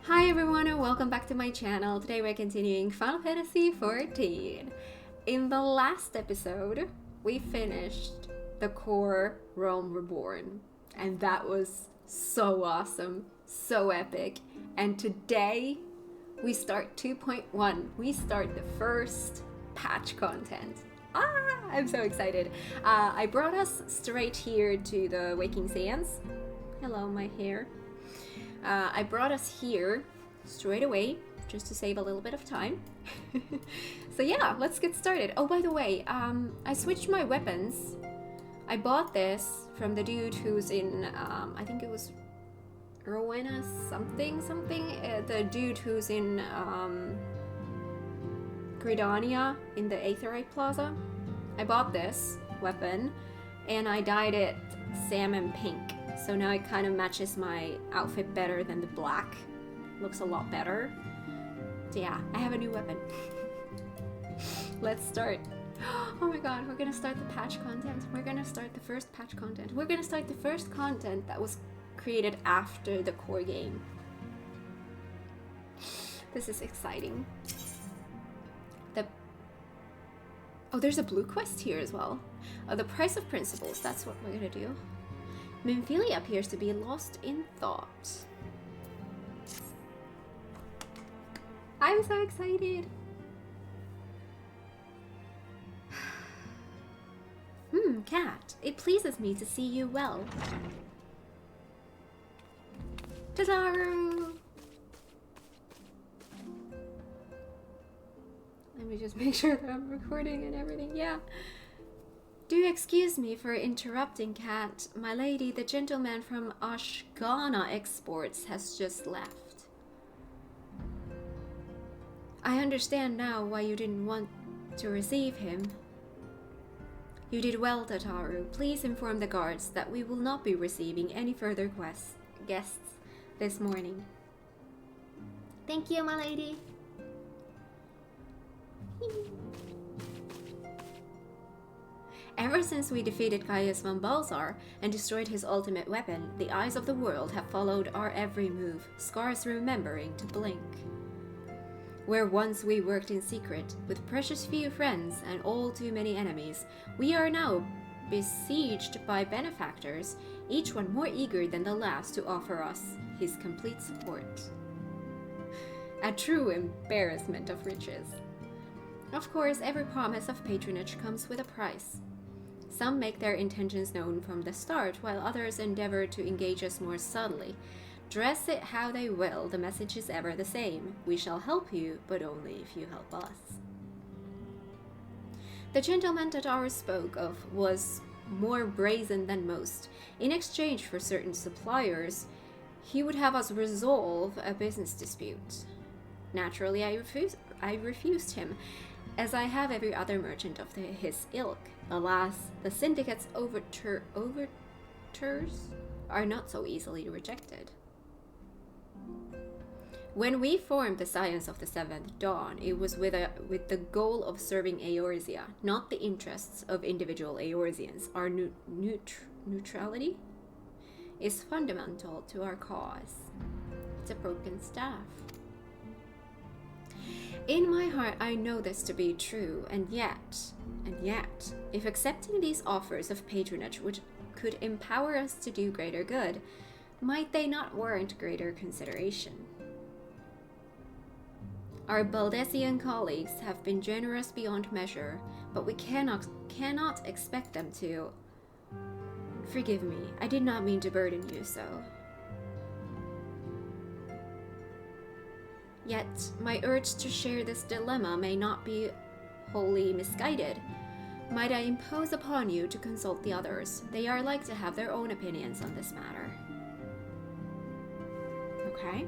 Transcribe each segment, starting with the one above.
Hi everyone and welcome back to my channel. Today we're continuing Final Fantasy XIV. In the last episode, we finished the core Realm Reborn. And that was so awesome, so epic. And today, we start 2.1. We start the first patch content. I'm so excited. I brought us straight here to the Waking Sands. Hello, my hair. I brought us here straight away just to save a little bit of time. So yeah, let's get started. Oh, by the way, I switched my weapons. I bought this from the dude who's in, I think it was Rowena something. The dude who's in Gridania in the Aetherite Plaza. I bought this weapon and I dyed it salmon pink. So now it kind of matches my outfit better than the black. Looks a lot better. So yeah, I have a new weapon. Let's start. Oh my god, we're gonna start the patch content. We're gonna start the first patch content. We're gonna start the first content that was created after the core game. This is exciting. Oh, there's a blue quest here as well. The price of principles, that's what we're gonna do. Minfilia appears to be lost in thought. I'm so excited! Kat, it pleases me to see you well. Tataru! Let me just make sure that I'm recording and everything, yeah. Do excuse me for interrupting, Kat. My lady, the gentleman from Ashgana Exports has just left. I understand now why you didn't want to receive him. You did well, Tataru. Please inform the guards that we will not be receiving any further guests this morning. Thank you, my lady. Ever since we defeated Caius von Balzar and destroyed his ultimate weapon, the eyes of the world have followed our every move, scarce remembering to blink. Where once we worked in secret, with precious few friends and all too many enemies, we are now besieged by benefactors, each one more eager than the last to offer us his complete support. A true embarrassment of riches. Of course, every promise of patronage comes with a price. Some make their intentions known from the start, while others endeavor to engage us more subtly. Dress it how they will, the message is ever the same. We shall help you, but only if you help us. The gentleman Tataru spoke of was more brazen than most. In exchange for certain suppliers, he would have us resolve a business dispute. Naturally, I refused him, as I have every other merchant of his ilk. Alas, the syndicate's overtures are not so easily rejected. When we formed the Science of the Seventh Dawn, it was with the goal of serving Eorzea, not the interests of individual Eorzeans. Our neutrality is fundamental to our cause. It's a broken staff. In my heart, I know this to be true, and yet, if accepting these offers of patronage could empower us to do greater good, might they not warrant greater consideration? Our Baldessian colleagues have been generous beyond measure, but we cannot expect them to. Forgive me, I did not mean to burden you so. Yet, my urge to share this dilemma may not be wholly misguided. Might I impose upon you to consult the others? They are like to have their own opinions on this matter. Okay.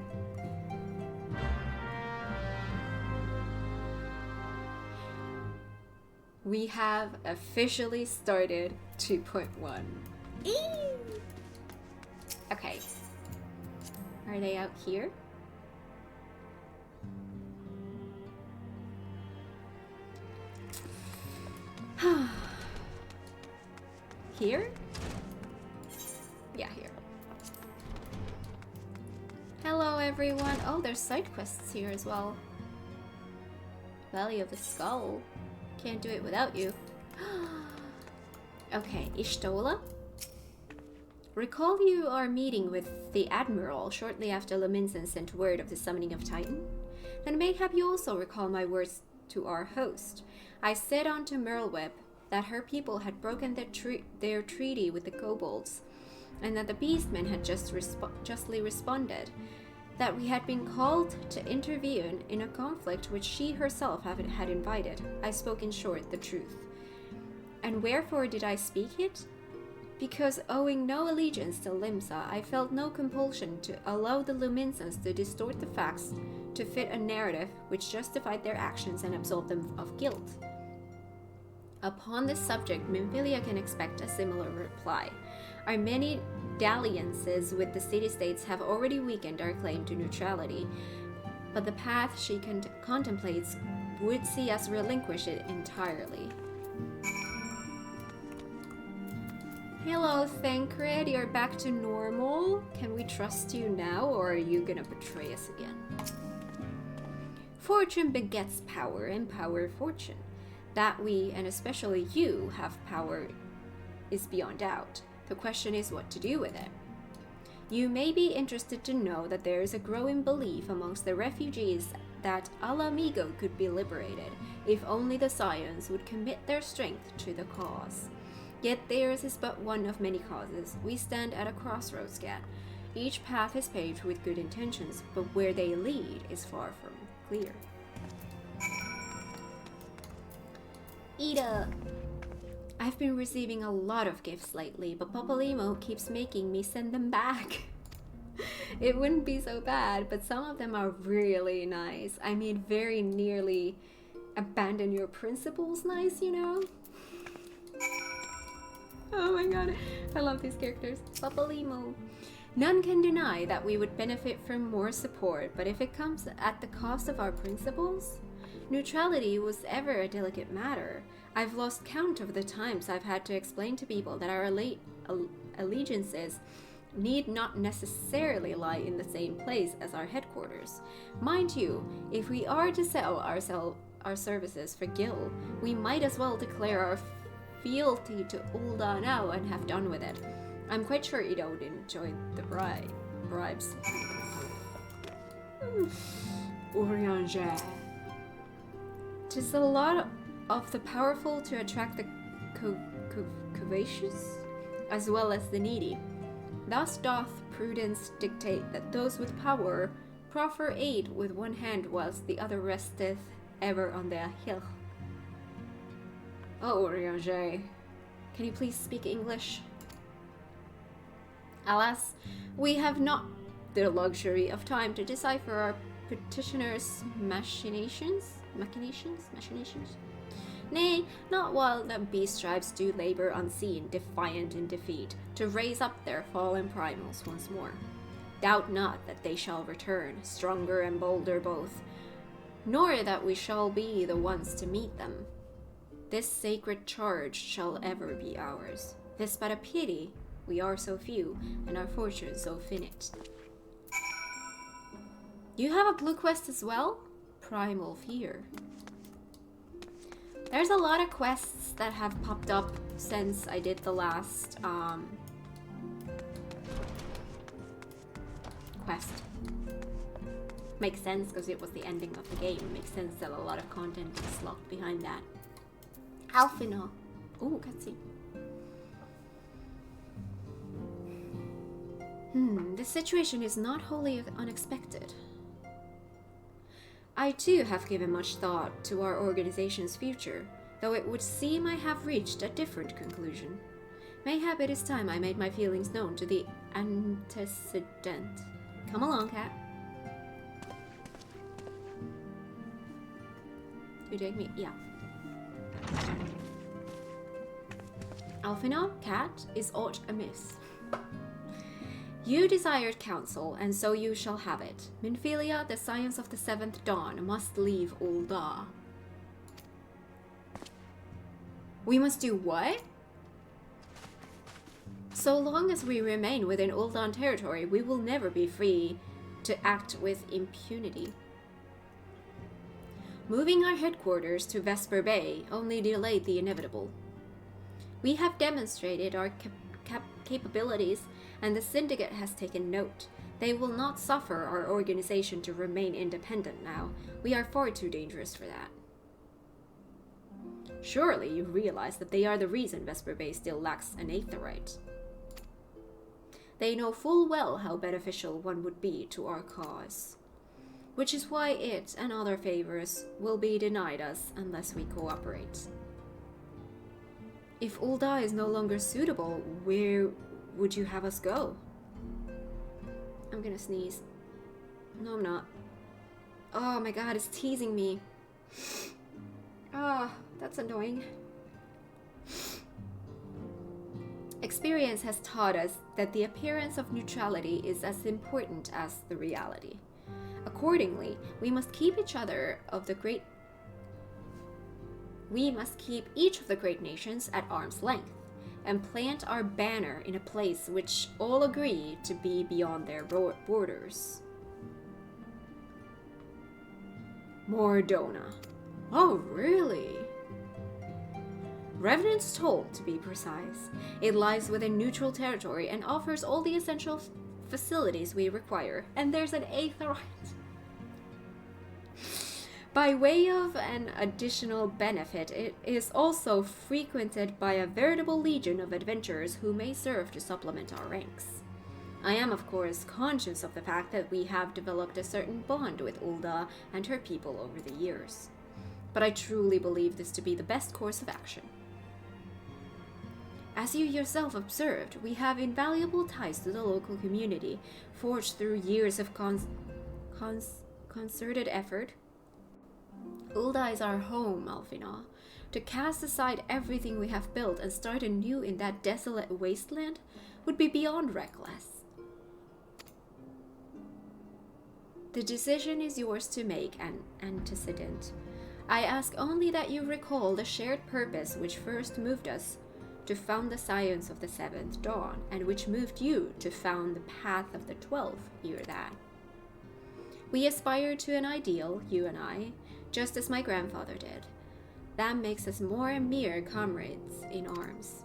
We have officially started 2.1. Okay. Are they out here? Here? Yeah, here. Hello everyone. Oh, there's side quests here as well. Valley of the Skull. Can't do it without you. Okay, Ishtola. Recall you are meeting with the Admiral shortly after Lominson sent word of the summoning of Titan? Then mayhap you also recall my words to our host. I said unto Merlweb that her people had broken their treaty with the kobolds, and that the beastmen had justly responded, that we had been called to intervene in a conflict which she herself had invited. I spoke in short the truth. And wherefore did I speak it? Because owing no allegiance to Limsa, I felt no compulsion to allow the Luminsons to distort the facts to fit a narrative which justified their actions and absolved them of guilt. Upon this subject, Minfilia can expect a similar reply. Our many dalliances with the city-states have already weakened our claim to neutrality, but the path she contemplates would see us relinquish it entirely. Hello, Thancred, you're back to normal. Can we trust you now, or are you gonna betray us again? Fortune begets power, and power fortune. That we, and especially you, have power is beyond doubt. The question is what to do with it. You may be interested to know that there is a growing belief amongst the refugees that Alamigo could be liberated, if only the Scions would commit their strength to the cause. Yet theirs is but one of many causes. We stand at a crossroads, Gat. Each path is paved with good intentions, but where they lead is far from clear. Ida! I've been receiving a lot of gifts lately, but Popolimo keeps making me send them back. It wouldn't be so bad, but some of them are really nice. I mean, very nearly abandon your principles nice, you know? Oh my god, I love these characters. Popolimo. None can deny that we would benefit from more support, but if it comes at the cost of our principles? Neutrality was ever a delicate matter. I've lost count of the times I've had to explain to people that our allegiances need not necessarily lie in the same place as our headquarters. Mind you, if we are to sell our services for Gil, we might as well declare our fealty to Ulda now and have done with it. I'm quite sure Ida would enjoy the bribes. Urianger. 'Tis a lot of the powerful to attract the covetous, as well as the needy. Thus doth prudence dictate that those with power proffer aid with one hand whilst the other resteth ever on their heel. Oh, Urianger, can you please speak English? Alas, we have not the luxury of time to decipher our petitioner's machinations? Nay, not while the beast tribes do labor unseen, defiant in defeat, to raise up their fallen primals once more. Doubt not that they shall return, stronger and bolder both, nor that we shall be the ones to meet them. This sacred charge shall ever be ours. 'Tis but a pity we are so few, and our fortune so finite. You have a blue quest as well? Primal Fear. There's a lot of quests that have popped up since I did the last quest. Makes sense because it was the ending of the game. Makes sense that a lot of content is locked behind that. Alfina. Ooh, cutscene. This situation is not wholly unexpected. I too have given much thought to our organization's future, though it would seem I have reached a different conclusion. Mayhap it is time I made my feelings known to the antecedent. Come along, Cat. You take me? Yeah. Alfina, Cat, is aught amiss? You desired counsel, and so you shall have it. Minfilia, the Scions of the Seventh Dawn, must leave Ulda. We must do what? So long as we remain within Uldan territory, we will never be free to act with impunity. Moving our headquarters to Vesper Bay only delayed the inevitable. We have demonstrated our capabilities, and the Syndicate has taken note. They will not suffer our organization to remain independent now. We are far too dangerous for that. Surely you realize that they are the reason Vesper Bay still lacks an Aetherite. They know full well how beneficial one would be to our cause, which is why it and other favors will be denied us unless we cooperate. If Ul'dah is no longer suitable, where would you have us go? I'm gonna sneeze. No, I'm not. Oh my god, it's teasing me. Ah, that's annoying. Experience has taught us that the appearance of neutrality is as important as the reality. Accordingly, we must keep each of the great nations at arm's length, and plant our banner in a place which all agree to be beyond their borders. Mordona. Oh, really? Revenant's Toll, to be precise. It lies within neutral territory and offers all the essential facilities we require, and there's an Aetherite. By way of an additional benefit, it is also frequented by a veritable legion of adventurers who may serve to supplement our ranks. I am, of course, conscious of the fact that we have developed a certain bond with Ul'dah and her people over the years, but I truly believe this to be the best course of action. As you yourself observed, we have invaluable ties to the local community, forged through years of concerted effort. Ul'dah is our home, Alphinaud. To cast aside everything we have built and start anew in that desolate wasteland would be beyond reckless. The decision is yours to make, antecedent. I ask only that you recall the shared purpose which first moved us to found the Scions of the Seventh Dawn, and which moved you to found the Path of the 12th, ere that. We aspire to an ideal, you and I, just as my grandfather did. That makes us more mere comrades in arms.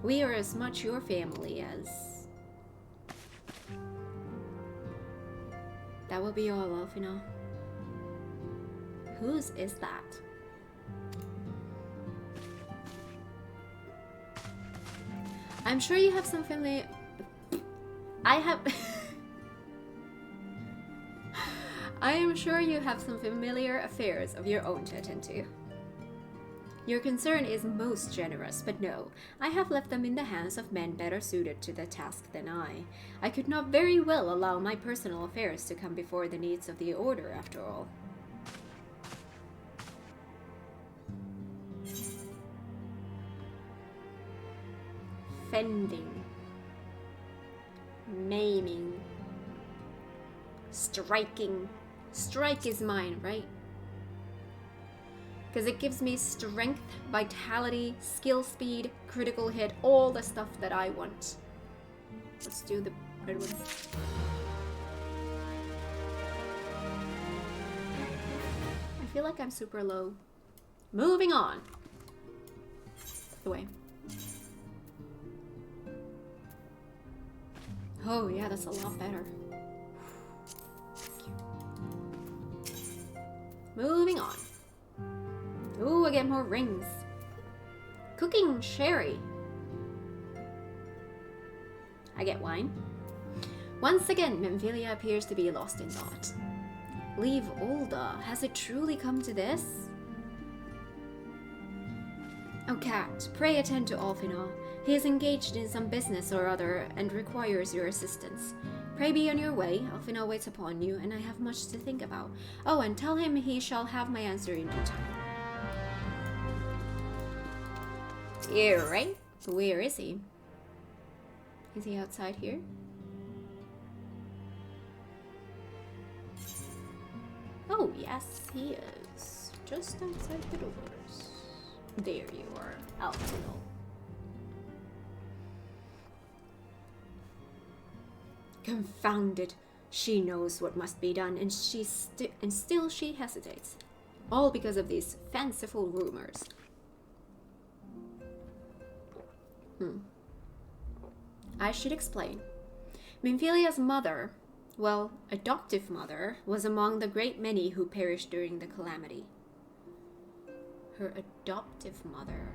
We are as much your family as... That will be all, Alphinaud. Whose is that? I'm sure you have some familiar... I am sure you have some familiar affairs of your own to attend to. Your concern is most generous, but no, I have left them in the hands of men better suited to the task than I. I could not very well allow my personal affairs to come before the needs of the Order, after all. Fending, maiming, striking. Strike is mine, right? Because it gives me strength, vitality, skill speed, critical hit, all the stuff that I want. Let's do the red one. I feel like I'm super low. Moving on. The way. Oh yeah, that's a lot better. Moving on. Ooh, I get more rings. Cooking sherry. I get wine. Once again, Memphilia appears to be lost in thought. Leave Ul'dah. Has it truly come to this? Oh, Cat, pray attend to Alphinaud. He is engaged in some business or other and requires your assistance. Pray be on your way. Alphinaud waits upon you, and I have much to think about. Oh, and tell him he shall have my answer in due time. Yeah, right? Where is he? Is he outside here? Oh, yes, he is. Just outside the doors. There you are, Alphinaud. Confounded. She knows what must be done, and still she hesitates. All because of these fanciful rumors. I should explain. Minfilia's mother, well, adoptive mother, was among the great many who perished during the calamity. Her adoptive mother?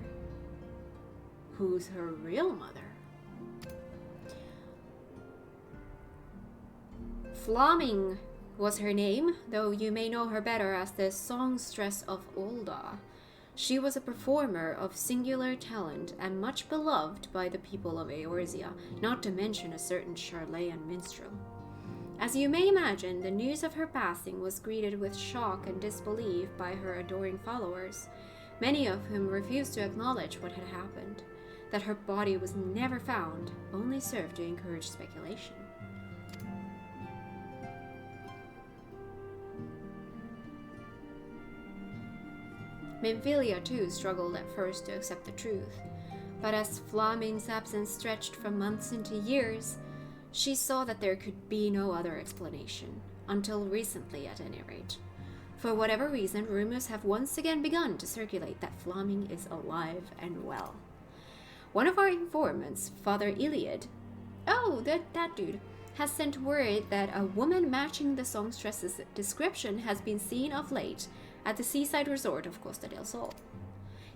Who's her real mother? Flaming was her name, though you may know her better as the songstress of Olda. She was a performer of singular talent and much beloved by the people of Eorzea, not to mention a certain Charlayan minstrel. As you may imagine, the news of her passing was greeted with shock and disbelief by her adoring followers, many of whom refused to acknowledge what had happened. That her body was never found only served to encourage speculation. Minfilia too struggled at first to accept the truth, but as Flaming's absence stretched from months into years, she saw that there could be no other explanation, until recently at any rate. For whatever reason, rumors have once again begun to circulate that Flaming is alive and well. One of our informants, Father Iliad, that dude, has sent word that a woman matching the songstress's description has been seen of late at the seaside resort of Costa del Sol.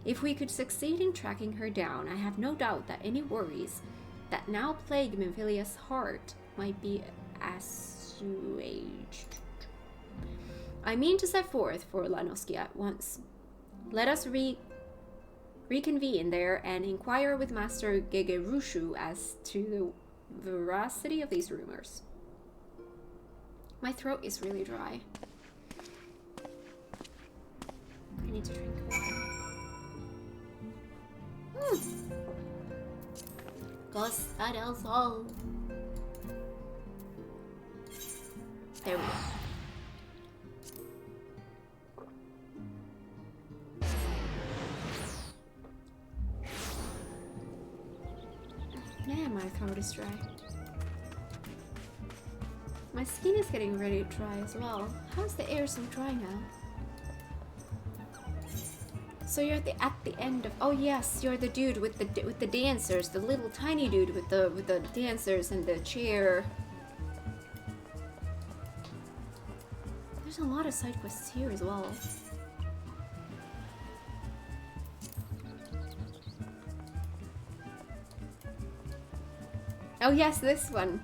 If we could succeed in tracking her down, I have no doubt that any worries that now plague Minfilia's heart might be assuaged. I mean to set forth for Lanoski at once. Let us reconvene there and inquire with Master Gegerushu as to the veracity of these rumors. My throat is really dry. I need to drink water. Costa del Sol. There we go. Man, my throat is dry. My skin is getting ready to dry as well. How's the air so dry now? So you're at the end of. Oh yes, you're the dude with the dancers, the little tiny dude with the dancers and the chair. There's a lot of side quests here as well. Oh yes, this one.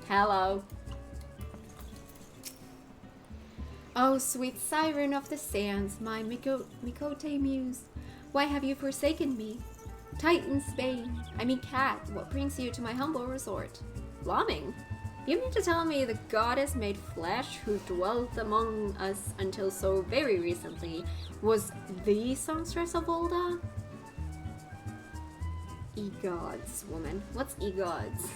Hello. Oh, sweet siren of the sands, my Mikote muse, why have you forsaken me? Titan's bane, cat, what brings you to my humble resort? Flaming? You mean to tell me the goddess made flesh who dwelt among us until so very recently was the songstress of Olda? E-gods, woman. What's e-gods?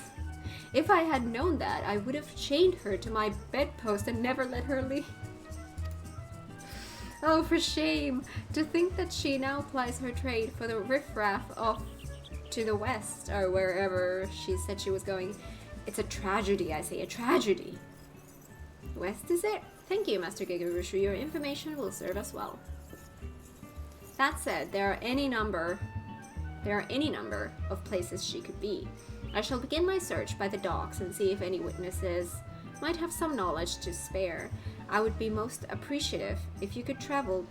If I had known that, I would have chained her to my bedpost and never let her leave. Oh, for shame! To think that she now plies her trade for the riffraff off to the west, or wherever she said she was going. It's a tragedy, I say, a tragedy. West, is it? Thank you, Master Gegerushu. Your information will serve us well. That said, there are any number of places she could be. I shall begin my search by the docks and see if any witnesses might have some knowledge to spare. I would be most appreciative if you could travel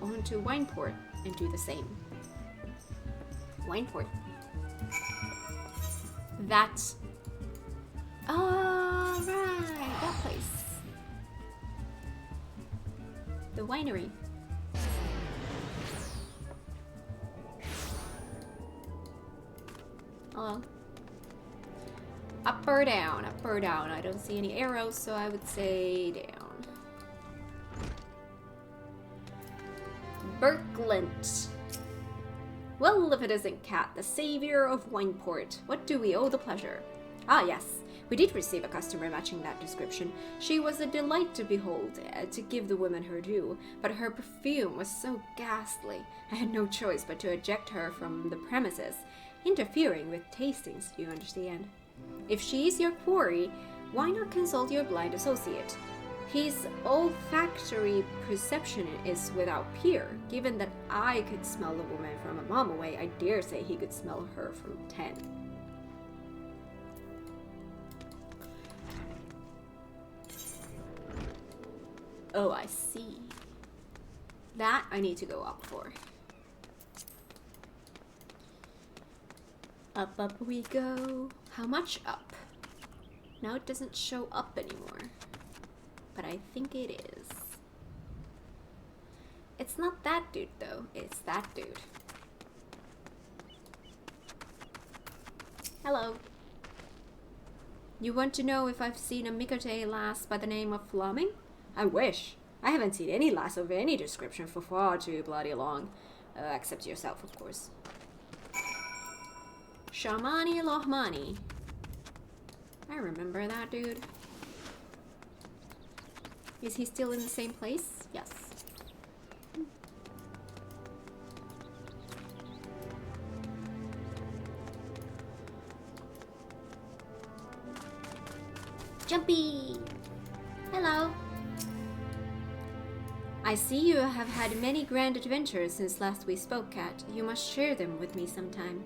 onto Wineport and do the same. Wineport. That. Oh, right, that place. The winery. Hello. Up or down? Up or down? I don't see any arrows, so I would say down. Birklint. Well, if it isn't Kat, the savior of Wineport, what do we owe the pleasure? Ah, yes. We did receive a customer matching that description. She was a delight to behold, to give the woman her due, but her perfume was so ghastly. I had no choice but to eject her from the premises, interfering with tastings, do you understand? If she is your quarry, why not consult your blind associate? His olfactory perception is without peer. Given that I could smell the woman from a mile away, I dare say he could smell her from 10. Oh, I see. That I need to go up for. Up we go. How much up? Now it doesn't show up anymore. But I think it is. It's not that dude though, it's that dude. Hello. You want to know if I've seen a MagiKat lass by the name of Flaming? I wish. I haven't seen any lass of any description for far too bloody long. Except yourself, of course. Shamani Lohmani. I remember that dude. Is he still in the same place? Yes. Jumpy! Hello! I see you have had many grand adventures since last we spoke, Kat. You must share them with me sometime.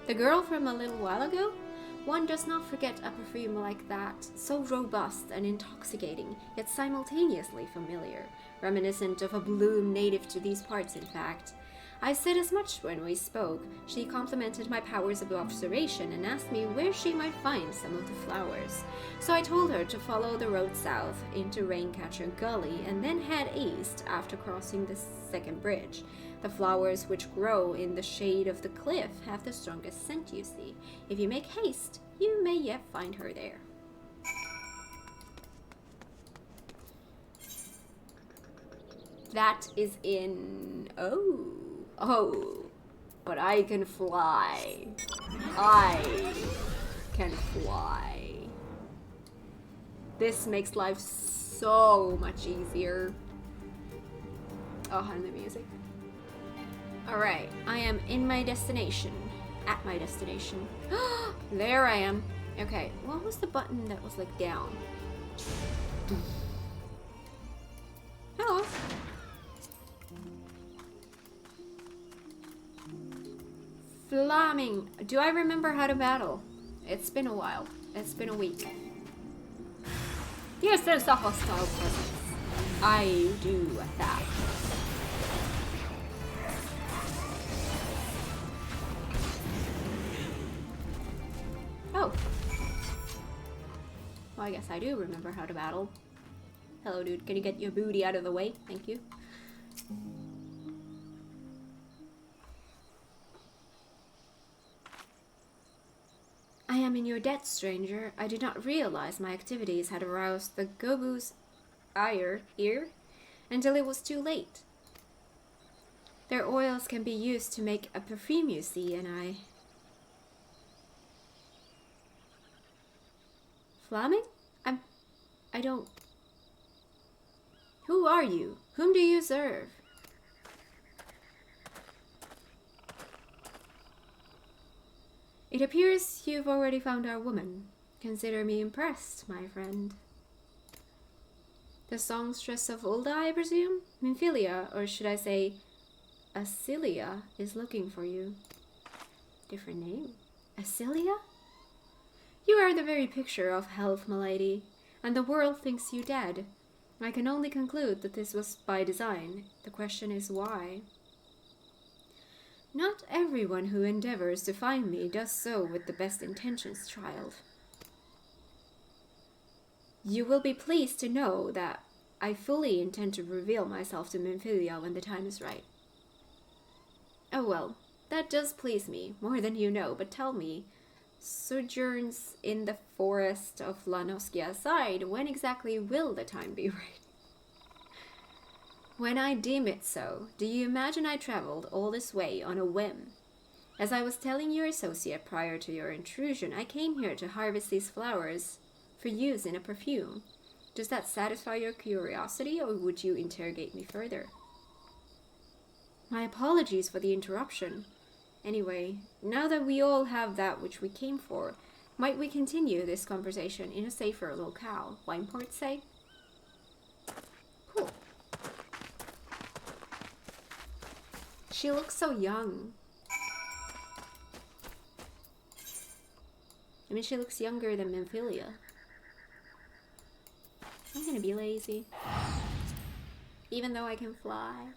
The girl from a little while ago? One does not forget a perfume like that, so robust and intoxicating, yet simultaneously familiar, reminiscent of a bloom native to these parts, in fact. I said as much when we spoke. She complimented my powers of observation and asked me where she might find some of the flowers. So I told her to follow the road south into Raincatcher Gully and then head east after crossing the second bridge. The flowers which grow in the shade of the cliff have the strongest scent, you see. If you make haste, you may yet find her there. That is in... Oh, but I can fly. I can fly. This makes life so much easier. Oh, and the music. Alright, I am in my destination. At my destination. There I am. Okay, what was the button that was like down? Hello. Flaming. Do I remember how to battle? It's been a while. It's been a week. Yes, there's a hostile presence. I do that. Oh. Well, I guess I do remember how to battle. Hello, dude. Can you get your booty out of the way? Thank you. I am in your debt, stranger. I did not realize my activities had aroused the Gobu's ire until it was too late. Their oils can be used to make a perfume, you see, and Flaming? I don't... Who are you? Whom do you serve? It appears you've already found our woman. Consider me impressed, my friend. The songstress of Ulda, I presume? Minfilia, or should I say, Asilia, is looking for you. Different name. Asilia? You are the very picture of health, milady, and the world thinks you dead. I can only conclude that this was by design. The question is why. Not everyone who endeavors to find me does so with the best intentions, child. You will be pleased to know that I fully intend to reveal myself to Minfilia when the time is right. Oh well, that does please me, more than you know, but tell me, sojourns in the forest of Lanoskia aside, when exactly will the time be right? When I deem it so, do you imagine I traveled all this way on a whim? As I was telling your associate prior to your intrusion, I came here to harvest these flowers for use in a perfume. Does that satisfy your curiosity, or would you interrogate me further? My apologies for the interruption. Anyway, now that we all have that which we came for, Might we continue this conversation in a safer locale? Wineport say? Cool. She looks so young. I mean, she looks younger than Memphilia. I'm gonna be lazy. Even though I can fly.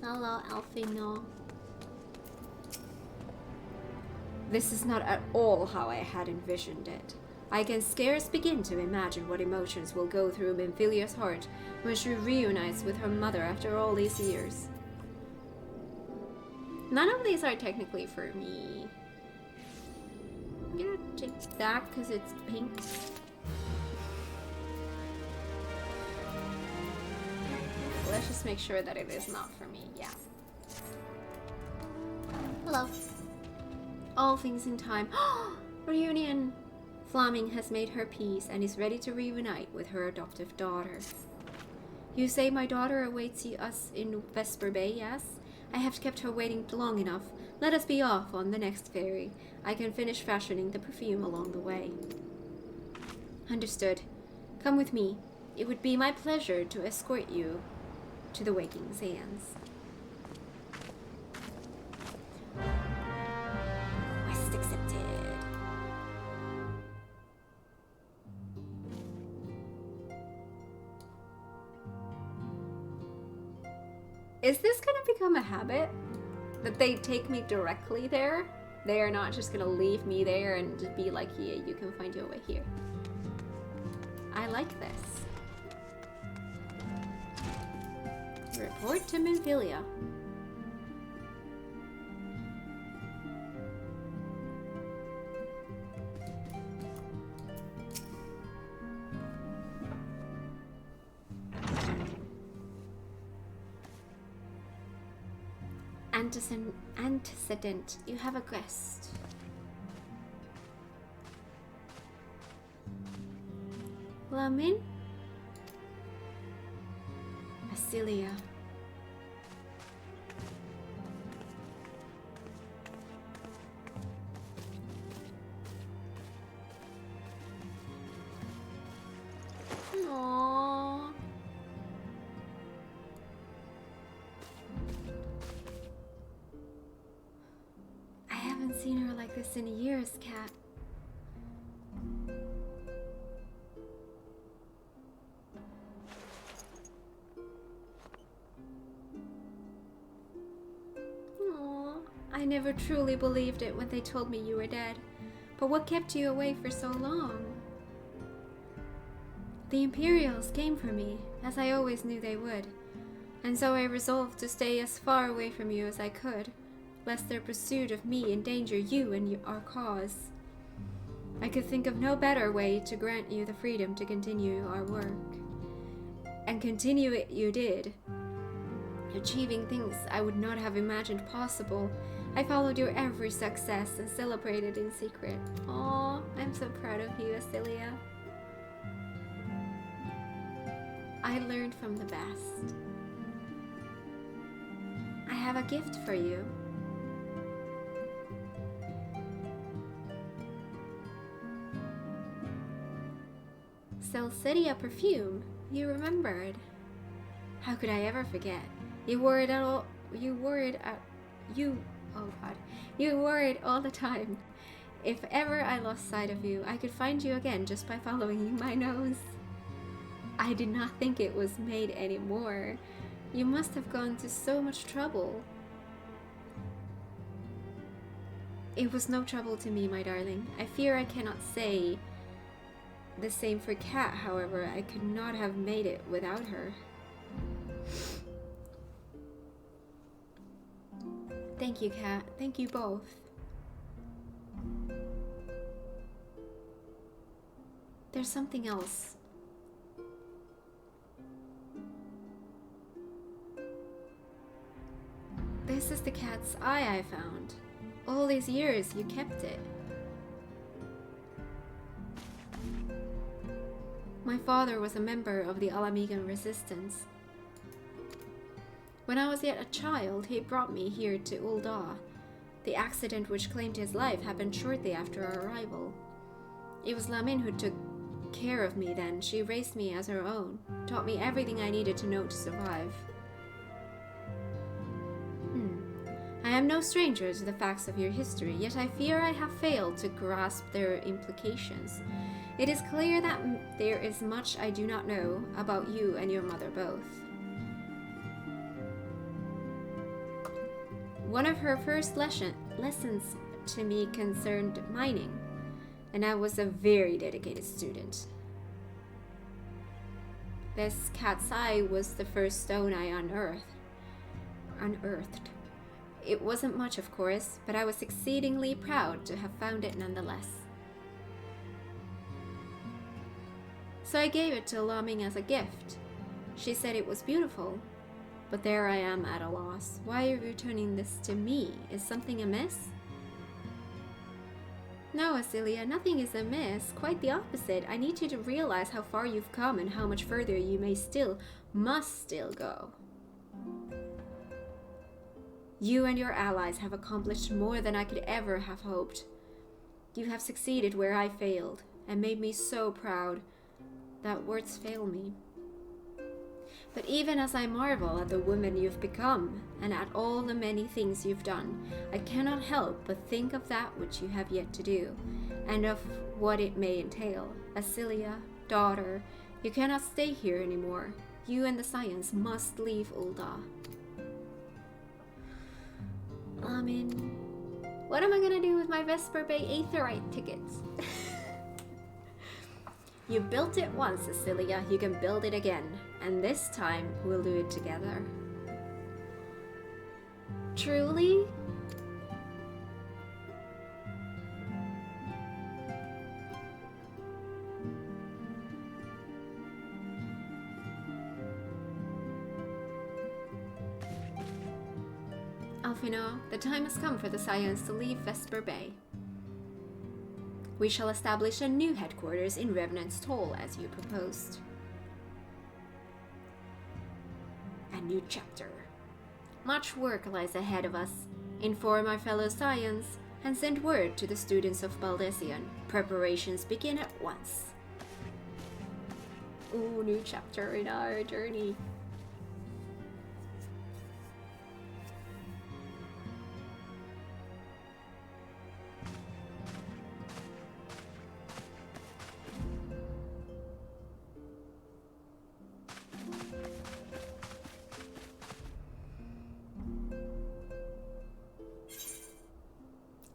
Hello, Alfino. This is not at all how I had envisioned it. I can scarce begin to imagine what emotions will go through Memphilia's heart when she reunites with her mother after all these years. None of these are technically for me. I'm gonna take that because it's pink. Let's just make sure that it is not for me. Yeah. Hello. All things in time. Reunion! Flaming has made her peace and is ready to reunite with her adoptive daughter. You say my daughter awaits us in Vesper Bay, yes? I have kept her waiting long enough. Let us be off on the next ferry. I can finish fashioning the perfume along the way. Understood. Come with me. It would be my pleasure to escort you to the Waking Sands. Quest accepted. Is this gonna become a habit? That they take me directly there? They are not just gonna leave me there and just be like, yeah, you can find your way here. I like this. Report to Memphilia. Antecedent. You have a guest. Lamin? Basilia. Aww. I haven't seen her like this in years, Kat. Aww. I never truly believed it when they told me you were dead. But what kept you away for so long? The Imperials came for me, as I always knew they would. And so I resolved to stay as far away from you as I could, lest their pursuit of me endanger you and our cause. I could think of no better way to grant you the freedom to continue our work. And continue it you did, achieving things I would not have imagined possible. I followed your every success and celebrated in secret. Aw, I'm so proud of you, Asilia. I learned from the best. I have a gift for you. Celsidia perfume. You remembered. How could I ever forget? You wore it all. You wore it at. Oh God. You wore it all the time. If ever I lost sight of you, I could find you again just by following my nose. I did not think it was made anymore. You must have gone to so much trouble. It was no trouble to me, my darling. I fear I cannot say the same for Kat, however. I could not have made it without her. Thank you, Kat. Thank you both. There's something else. This is the cat's eye I found. All these years you kept it. My father was a member of the Alamigan resistance. When I was yet a child, he brought me here to Ul'dah. The accident which claimed his life happened shortly after our arrival. It was Lamin who took care of me then. She raised me as her own, taught me everything I needed to know to survive. I am no stranger to the facts of your history, yet I fear I have failed to grasp their implications. It is clear that there is much I do not know about you and your mother both. One of her first lessons to me concerned mining, and I was a very dedicated student. This cat's eye was the first stone I unearthed. It wasn't much, of course, but I was exceedingly proud to have found it nonetheless. So I gave it to Laming as a gift. She said it was beautiful, but there I am at a loss. Why are you returning this to me? Is something amiss? No, Asilia, nothing is amiss. Quite the opposite. I need you to realize how far you've come and how much further you must still go. You and your allies have accomplished more than I could ever have hoped. You have succeeded where I failed, and made me so proud that words fail me. But even as I marvel at the woman you've become, and at all the many things you've done, I cannot help but think of that which you have yet to do, and of what it may entail. Asilia, daughter, you cannot stay here anymore. You and the science must leave Ul'dah. What am I gonna do with my Vesper Bay Aetherite tickets? You built it once, Cecilia. You can build it again. And this time, we'll do it together. Truly? Alphino, the time has come for the Scions to leave Vesper Bay. We shall establish a new headquarters in Revenant's Toll, as you proposed. A new chapter. Much work lies ahead of us. Inform our fellow Scions and send word to the students of Baldesion. Preparations begin at once. Ooh, new chapter in our journey.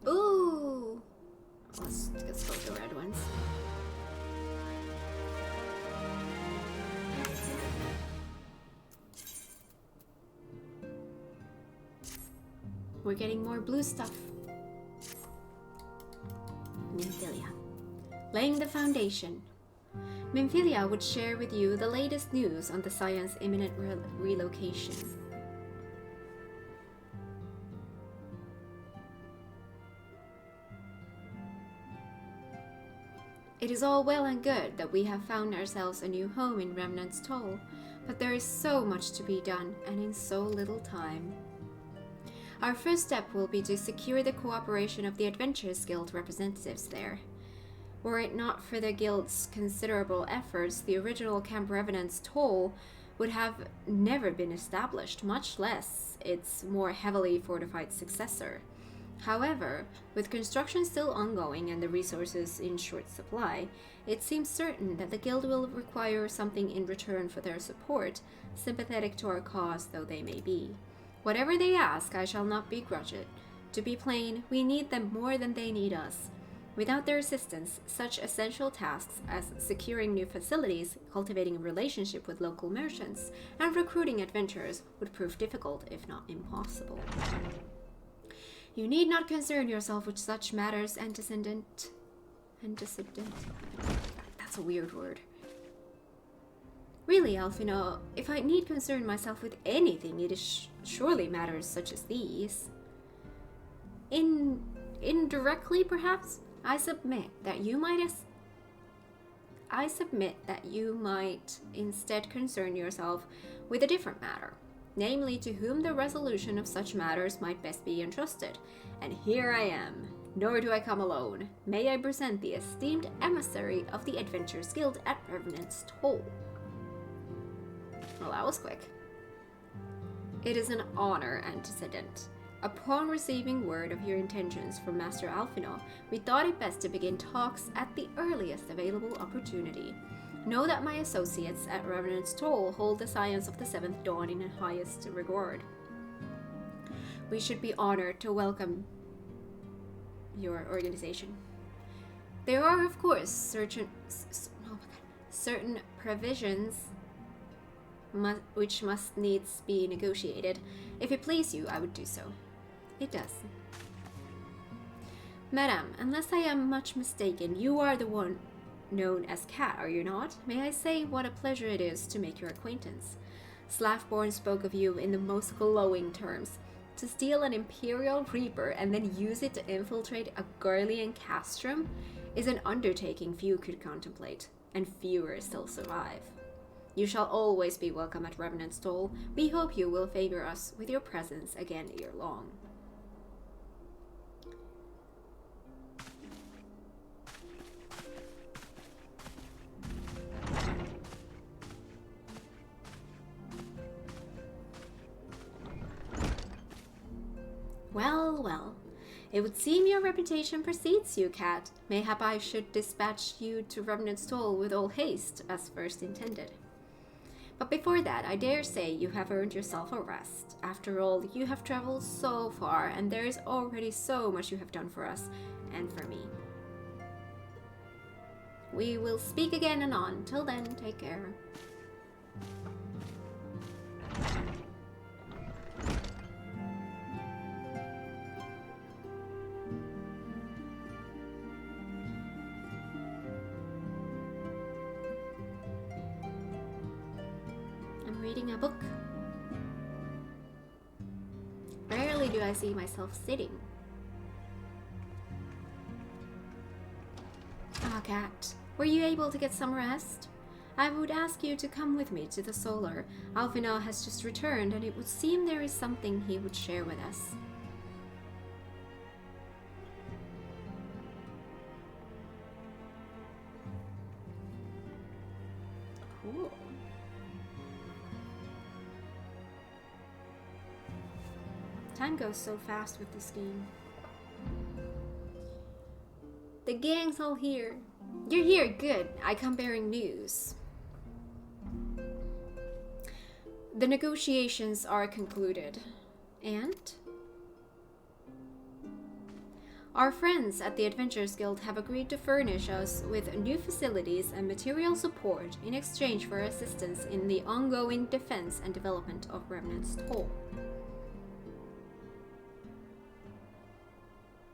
Ooh! Let's go with the red ones. We're getting more blue stuff. Minfilia. Laying the foundation. Minfilia would share with you the latest news on the Scion's imminent relocation. It is all well and good that we have found ourselves a new home in Remnant's Toll, but there is so much to be done, and in so little time. Our first step will be to secure the cooperation of the Adventurers Guild representatives there. Were it not for the Guild's considerable efforts, the original Camp Revenant's Toll would have never been established, much less its more heavily fortified successor. However, with construction still ongoing and the resources in short supply, it seems certain that the Guild will require something in return for their support, sympathetic to our cause though they may be. Whatever they ask, I shall not begrudge it. To be plain, we need them more than they need us. Without their assistance, such essential tasks as securing new facilities, cultivating a relationship with local merchants, and recruiting adventurers would prove difficult, if not impossible. You need not concern yourself with such matters, antecedent. That's a weird word. Really, Alphino, if I need concern myself with anything, it is surely matters such as these. Indirectly, perhaps, I submit that you might instead concern yourself with a different matter. namely to whom the resolution of such matters might best be entrusted. And here I am. Nor do I come alone. May I present the esteemed emissary of the Adventurers Guild at Revenant's Toll. Well, that was quick. It is an honor, Antecedent. Upon receiving word of your intentions from Master Alphinaud, we thought it best to begin talks at the earliest available opportunity. Know that my associates at Revenant's Toll hold the science of the Seventh Dawn in the highest regard. We should be honored to welcome your organization. There are, of course, certain provisions which must needs be negotiated. If it please you, I would do so. It does. Madame, unless I am much mistaken, you are the one known as Kat, are you not? May I say what a pleasure it is to make your acquaintance. Slaffborn spoke of you in the most glowing terms. To steal an Imperial Reaper and then use it to infiltrate a Garlean castrum is an undertaking few could contemplate, and fewer still survive. You shall always be welcome at Revenant's Toll. We hope you will favor us with your presence again ere long. Well, well. It would seem your reputation precedes you, Kat. Mayhap I should dispatch you to Revenant's Toll with all haste, as first intended. But before that, I dare say you have earned yourself a rest. After all, you have traveled so far, and there is already so much you have done for us, and for me. We will speak again anon. Till then, take care. Reading a book. Rarely do I see myself sitting. Ah, Kat, were you able to get some rest? I would ask you to come with me to the Solar. Alphinaud has just returned, and it would seem there is something he would share with us. Cool. Time goes so fast with this game. The gang's all here. You're here, good. I come bearing news. The negotiations are concluded. And? Our friends at the Adventurers Guild have agreed to furnish us with new facilities and material support in exchange for assistance in the ongoing defense and development of Revenant's Toll.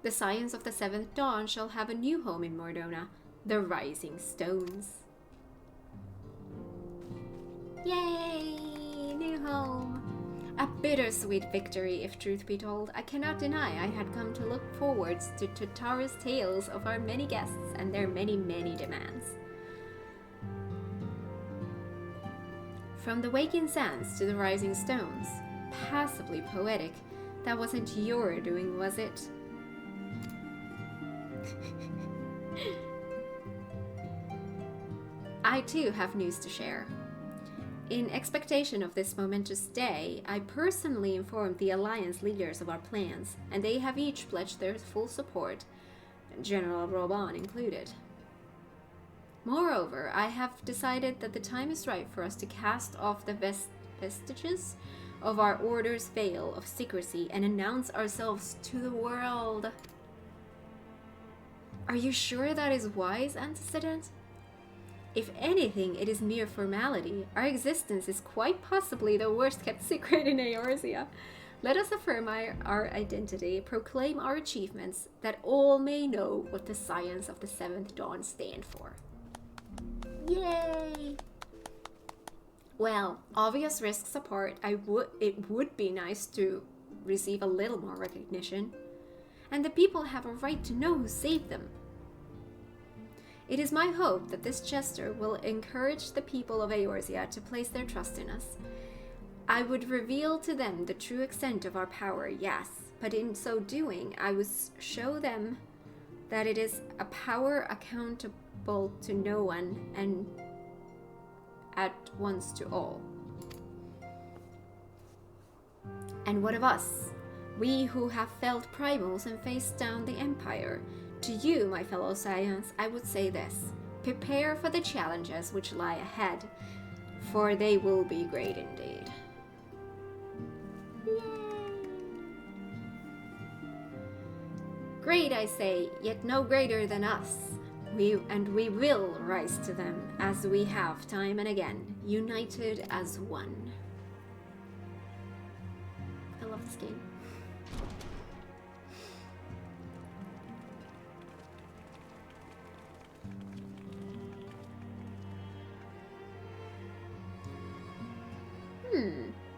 The science of the Seventh Dawn shall have a new home in Mordona, the Rising Stones. Yay! New home! A bittersweet victory, if truth be told. I cannot deny I had come to look forward to Totara's tales of our many guests and their many, many demands. From the Waking Sands to the Rising Stones, passably poetic. That wasn't your doing, was it? I too have news to share. In expectation of this momentous day, I personally informed the Alliance leaders of our plans, and they have each pledged their full support, General Roban included. Moreover, I have decided that the time is right for us to cast off the vestiges of our order's veil of secrecy and announce ourselves to the world. Are you sure that is wise, Antecedent? If anything, it is mere formality. Our existence is quite possibly the worst kept secret in Eorzea. Let us affirm our identity, proclaim our achievements, that all may know what the science of the Seventh Dawn stand for. Yay! Well, obvious risks apart, it would be nice to receive a little more recognition. And the people have a right to know who saved them. It is my hope that this gesture will encourage the people of Eorzea to place their trust in us. I would reveal to them the true extent of our power, yes, but in so doing, I would show them that it is a power accountable to no one and at once to all. And what of us? We who have felt primals and faced down the Empire. To you, my fellow Scions, I would say this. Prepare for the challenges which lie ahead, for they will be great indeed. Yay. Great, I say, yet no greater than us. We will rise to them, as we have time and again, united as one. I love this game.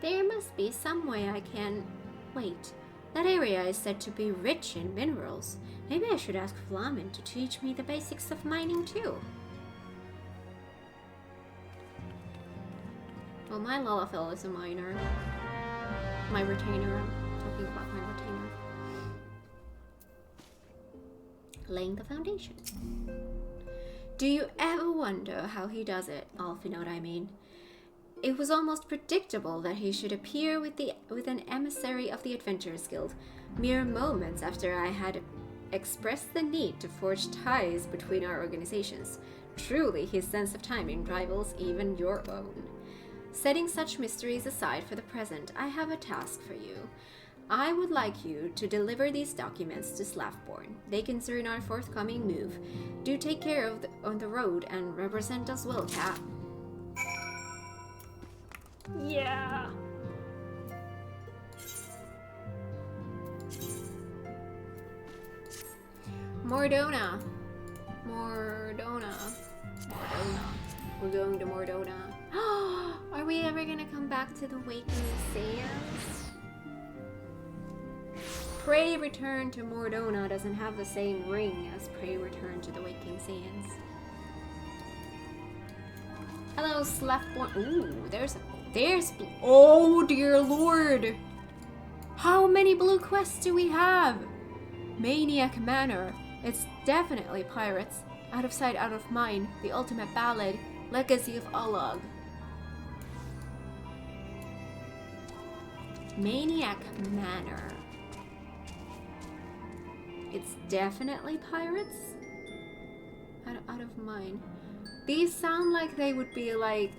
There must be some way I can... Wait, that area is said to be rich in minerals. Maybe I should ask Flamin to teach me the basics of mining too. Well, my Lalafell is a miner. My retainer, I'm talking about my retainer. Laying the foundation. Do you ever wonder how he does it, Alf, you know what I mean? It was almost predictable that he should appear with an emissary of the Adventurers Guild, mere moments after I had expressed the need to forge ties between our organizations. Truly, his sense of timing rivals even your own. Setting such mysteries aside for the present, I have a task for you. I would like you to deliver these documents to Slavborn. They concern our forthcoming move. Do take care on the road and represent us well, Cat. Yeah. Mordona. We're going to Mordona. Are we ever gonna come back to the Waking Sands? Pray Return to Mordona doesn't have the same ring as Pray Return to the Waking Sands. Hello, Slavborn. Ooh, there's oh dear lord! How many blue quests do we have? Maniac Manor. It's definitely pirates. Out of Sight, Out of Mind. The Ultimate Ballad. Legacy of Olog. Maniac Manor. It's definitely pirates? Out of Mind. These sound like they would be like...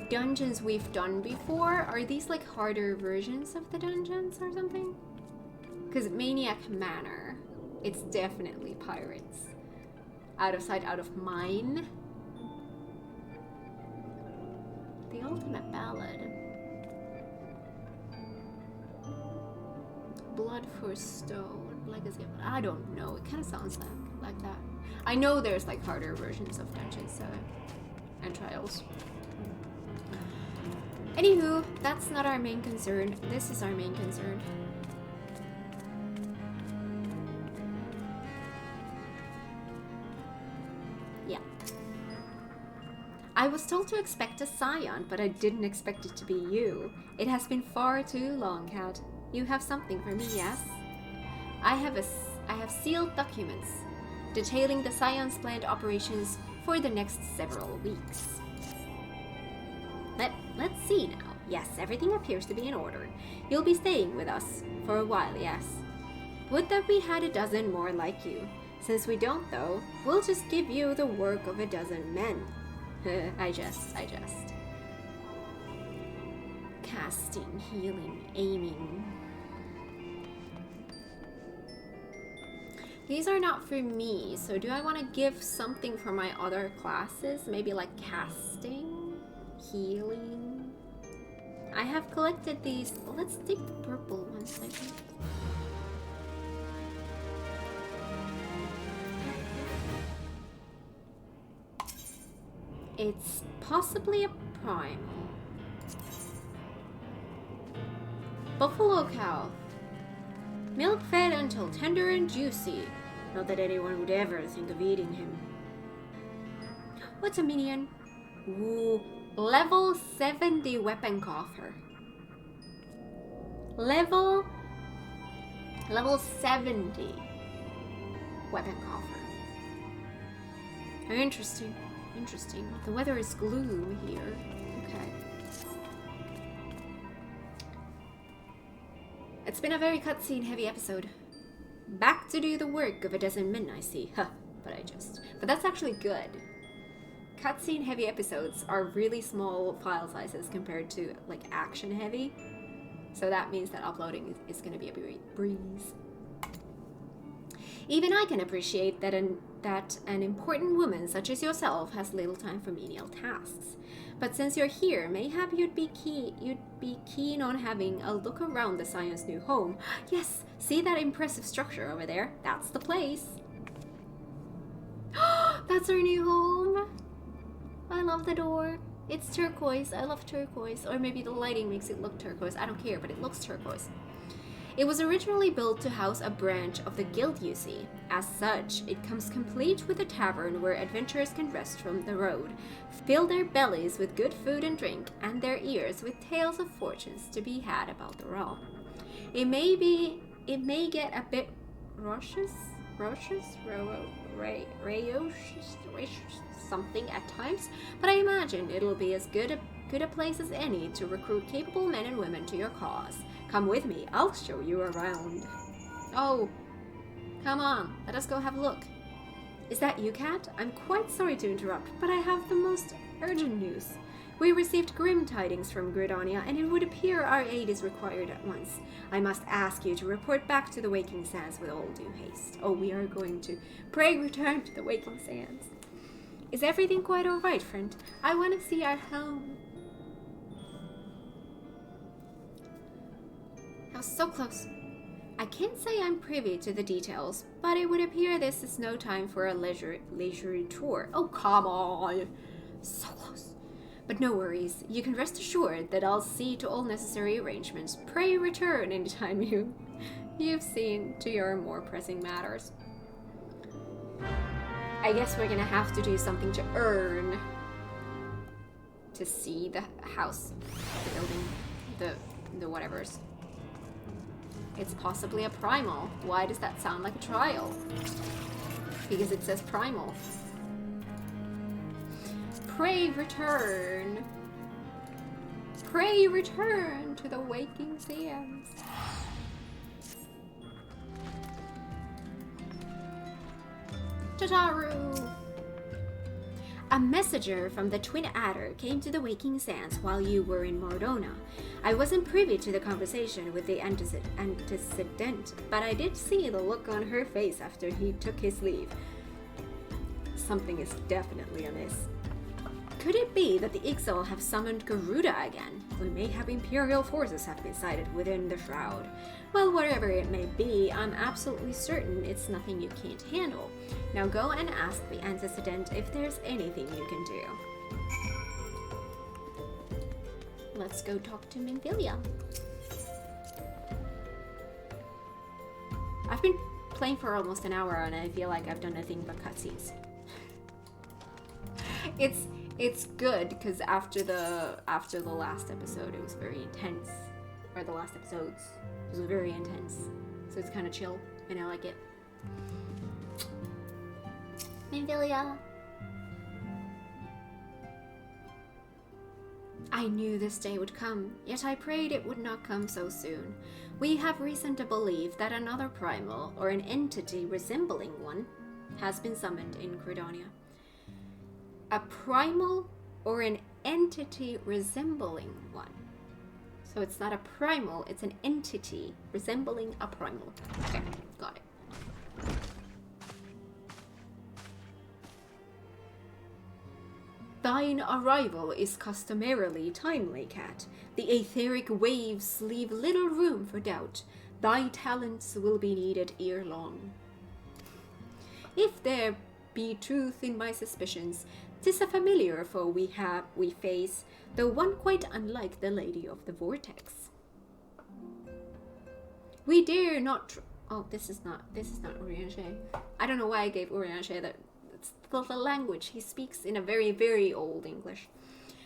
dungeons we've done before. Are these like harder versions of the dungeons or something? Because Maniac Manor, it's definitely pirates. Out of Sight, Out of Mind. The Ultimate Ballad. Blood for Stone. Legacy of... I don't know. It kind of sounds like that. I know there's like harder versions of dungeons and trials. Anywho, that's not our main concern. This is our main concern. Yeah. I was told to expect a Scion, but I didn't expect it to be you. It has been far too long, Cat. You have something for me, yes? I have sealed documents detailing the Scion's planned operations for the next several weeks. Let's see now. Yes, everything appears to be in order. You'll be staying with us for a while, yes. Would that we had a dozen more like you. Since we don't, though, we'll just give you the work of a dozen men. I jest. Casting, healing, aiming. These are not for me, so do I want to give something for my other classes? Maybe like casting, healing. I have collected these. Let's take the purple one second. It's possibly a primal. Buffalo cow. Milk fed until tender and juicy. Not that anyone would ever think of eating him. What's a minion? Ooh, level 70 weapon coffer. Level 70 weapon coffer. Interesting. Interesting. The weather is gloom here. Okay. It's been a very cutscene heavy episode. Back to do the work of a dozen men, I see. Huh, but that's actually good. Cutscene heavy episodes are really small file sizes compared to like action heavy. So that means that uploading is going to be a breeze. Even I can appreciate that an important woman such as yourself has little time for menial tasks. But since you're here, mayhap you'd be keen on having a look around the Scion's new home. Yes, see that impressive structure over there? That's the place. That's our new home. I love the door. It's turquoise. I love turquoise. Or maybe the lighting makes it look turquoise. I don't care, but it looks turquoise. It was originally built to house a branch of the guild, you see. As such, it comes complete with a tavern where adventurers can rest from the road, fill their bellies with good food and drink, and their ears with tales of fortunes to be had about the realm. It may get a bit raucous, something at times, but I imagine it'll be as good a place as any to recruit capable men and women to your cause. Come with me, I'll show you around. Oh, come on, let us go have a look. Is that you, Kat? I'm quite sorry to interrupt, but I have the most urgent news. We received grim tidings from Gridonia, and it would appear our aid is required at once. I must ask you to report back to the Waking Sands with all due haste. Oh, we are going to pray return to the Waking Sands. Is everything quite all right, friend? I want to see our home. I was so close. I can't say I'm privy to the details, but it would appear this is no time for a leisurely tour. Oh, come on. So close. But no worries. You can rest assured that I'll see to all necessary arrangements. Pray return anytime you've seen to your more pressing matters. I guess we're gonna have to do something to earn to see the house, the building, the whatevers. It's possibly a primal. Why does that sound like a trial? Because it says primal. Pray return. Pray return to the Waking Sands. Tataru! A messenger from the Twin Adder came to the Waking Sands while you were in Mordona. I wasn't privy to the conversation with the antecedent, but I did see the look on her face after he took his leave. Something is definitely amiss. Could it be that the Ixal have summoned Garuda again? We may have Imperial forces have been sighted within the Shroud. Well, whatever it may be, I'm absolutely certain it's nothing you can't handle. Now go and ask the antecedent if there's anything you can do. Let's go talk to Minfilia. I've been playing for almost an hour and I feel like I've done nothing but cutscenes. It's good because after the last episode it was very intense, or the last episodes it was very intense, so it's kind of chill and I like it. Minfilia. I knew this day would come, yet I prayed it would not come so soon. We have reason to believe that another primal, or an entity resembling one, has been summoned in Credonia. A primal or an entity resembling one. So it's not a primal, it's an entity resembling a primal. Okay, got it. Thine arrival is customarily timely, Kat. The etheric waves leave little room for doubt. Thy talents will be needed ere long. If there be truth in my suspicions, 'tis a familiar foe we face, though one quite unlike the Lady of the Vortex. We dare not oh, this is not Urianger. I don't know why I gave Urianger that the language he speaks in a very, very old English.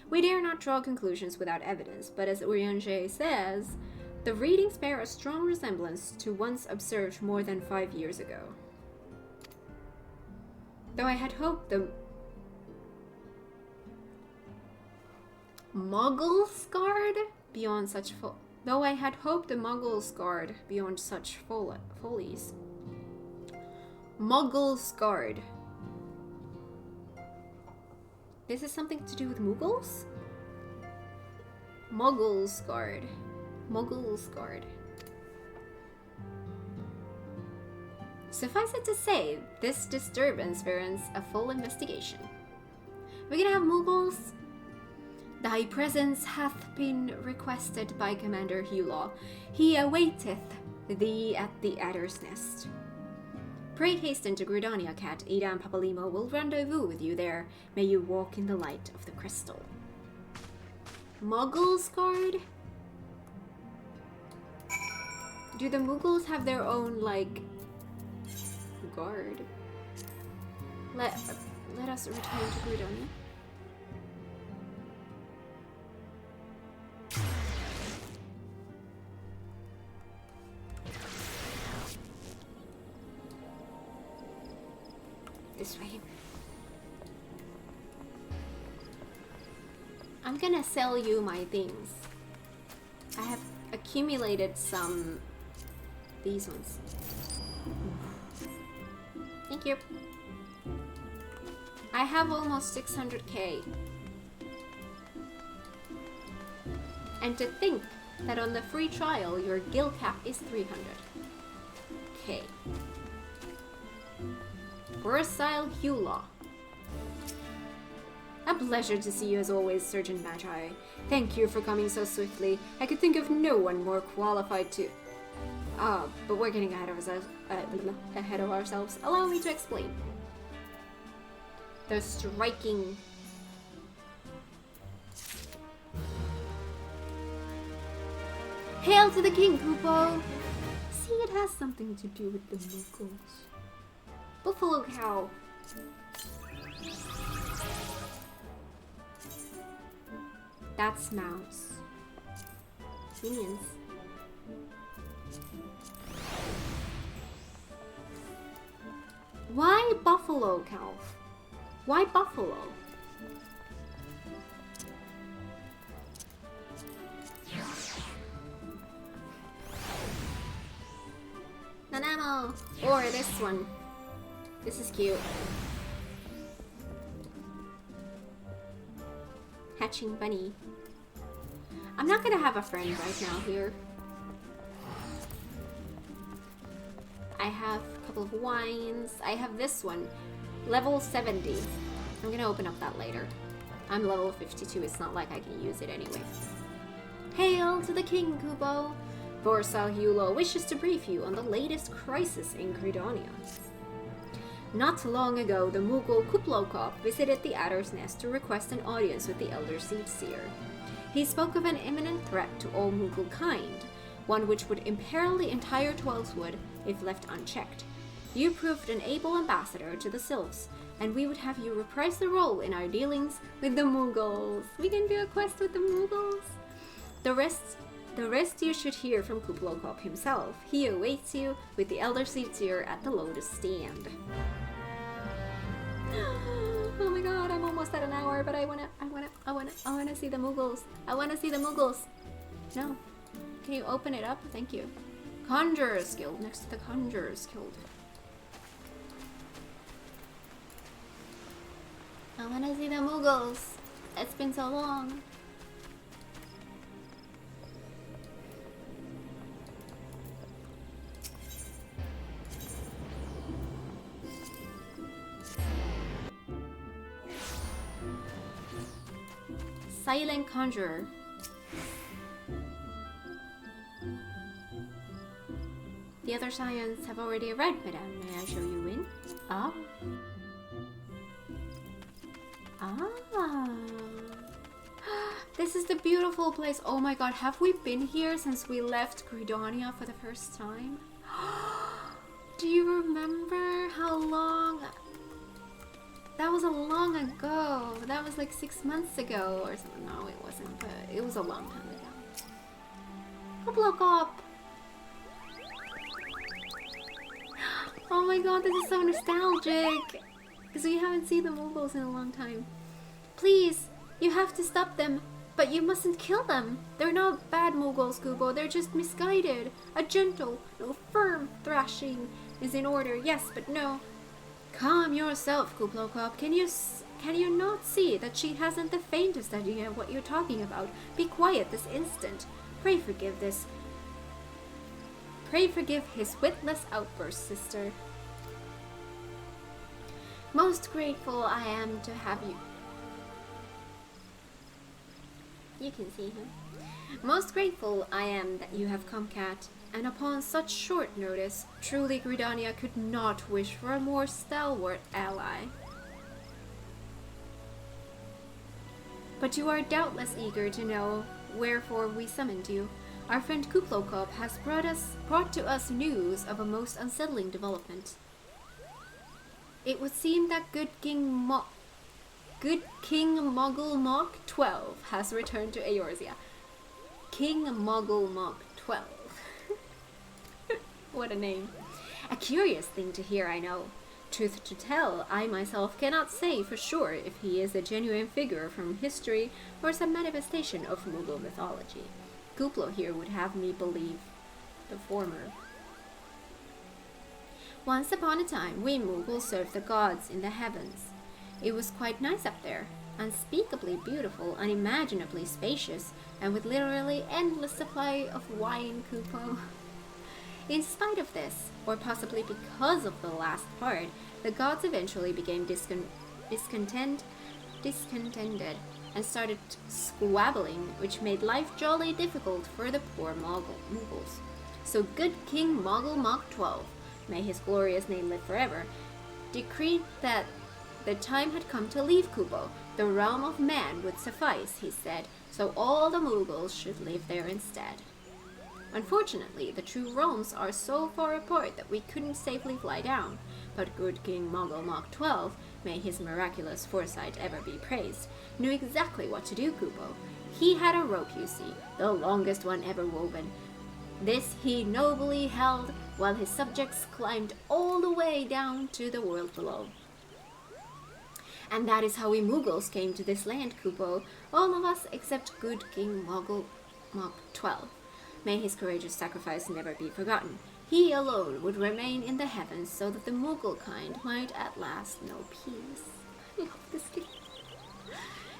We dare not draw conclusions without evidence, but as Urianger says, the readings bear a strong resemblance to ones observed more than 5 years ago. Though I had hoped the Muggles guard beyond such follies. Muggles guard. This is something to do with Muggles? Muggles guard. Muggles guard. Suffice it to say, this disturbance warrants a full investigation. We're gonna have Muggles. Thy presence hath been requested by Commander Hulaw. He awaiteth thee at the Adder's Nest. Pray hasten to Gridania, Cat. Ada and Papalimo will rendezvous with you there. May you walk in the light of the crystal. Muggles guard? Do the Muggles have their own, like, guard? Let us return to Gridania. This way. I'm gonna sell you my things. I have accumulated some... these ones. Thank you. I have almost 600k. And to think that on the free trial your guild cap is 300k. Versatile Hulaw. A pleasure to see you as always, Sergeant Magi. Thank you for coming so swiftly. I could think of no one more qualified to... but we're getting ahead of ourselves. Allow me to explain. The striking... Hail to the king, Poopo! See, it has something to do with the Muggles. Buffalo cow. That's mouse. Minions. Why buffalo cow? Why buffalo? Nanamo! Or this one. This is cute. Hatching bunny. I'm not gonna have a friend right now here. I have a couple of wines. I have this one. Level 70. I'm gonna open up that later. I'm level 52. It's not like I can use it anyway. Hail to the king, Kubo! Vorsal Hulaw wishes to brief you on the latest crisis in Gridania. Not long ago, the Mughal Kuplokop visited the Adder's Nest to request an audience with the Elder Seer. He spoke of an imminent threat to all Mughal kind, one which would imperil the entire Twelfthwood if left unchecked. You proved an able ambassador to the Sylphs, and we would have you reprise the role in our dealings with the Mughals. We can do a quest with the Mughals. The rest you should hear from Kuplokop himself. He awaits you with the Elder Seer at the Lotus Stand. Oh my god, I'm almost at an hour, but I wanna see the Mughals. I wanna see the Mughals. No. Can you open it up? Thank you. Conjurer's Guild, next to the Conjurer's Guild. I wanna see the Mughals. It's been so long. Silent Conjurer. The other scions have already arrived, madame. May I show you in? Ah. Ah. This is the beautiful place. Oh my god, have we been here since we left Gridania for the first time? Do you remember how long that was a long ago. That was like 6 months ago or something. No, it wasn't, but it was a long time ago. Kublokop! Oh my god, this is so nostalgic! Because we haven't seen the Moogles in a long time. Please, you have to stop them, but you mustn't kill them. They're not bad Moogles, Kubo. They're just misguided. A gentle, no firm thrashing is in order. Yes, but no. Calm yourself, Kublokop. Can you not see that she hasn't the faintest idea what you're talking about? Be quiet this instant. Pray forgive his witless outburst, sister. Most grateful I am to have you. You can see him. Most grateful I am that you have come, Cat, and upon such short notice, truly Gridania could not wish for a more stalwart ally. But you are doubtless eager to know wherefore we summoned you. Our friend Kublokop has brought to us news of a most unsettling development. It would seem that good King Moggle Mok 12 has returned to Eorzea. King Moggle Mok 12. What a name. A curious thing to hear, I know. Truth to tell, I myself cannot say for sure if he is a genuine figure from history or some manifestation of Moogle mythology. Kuplo here would have me believe the former. Once upon a time, we Moogles served the gods in the heavens. It was quite nice up there, unspeakably beautiful, unimaginably spacious, and with literally endless supply of wine, Kupo. In spite of this, or possibly because of the last part, the gods eventually became discontented and started squabbling, which made life jolly difficult for the poor Moogles. So good King Moggle Mok 12, may his glorious name live forever, decreed that the time had come to leave Kubo. The realm of man would suffice, he said, so all the Moogles should live there instead. Unfortunately, the two realms are so far apart that we couldn't safely fly down, but good King Moggle Mok 12, may his miraculous foresight ever be praised, knew exactly what to do, Kubo. He had a rope, you see, the longest one ever woven. This he nobly held, while his subjects climbed all the way down to the world below. And that is how we Moogles came to this land, Kubo, all of us except good King Moggle Mok 12. May his courageous sacrifice never be forgotten. He alone would remain in the heavens so that the Moogle kind might at last know peace. I love this game.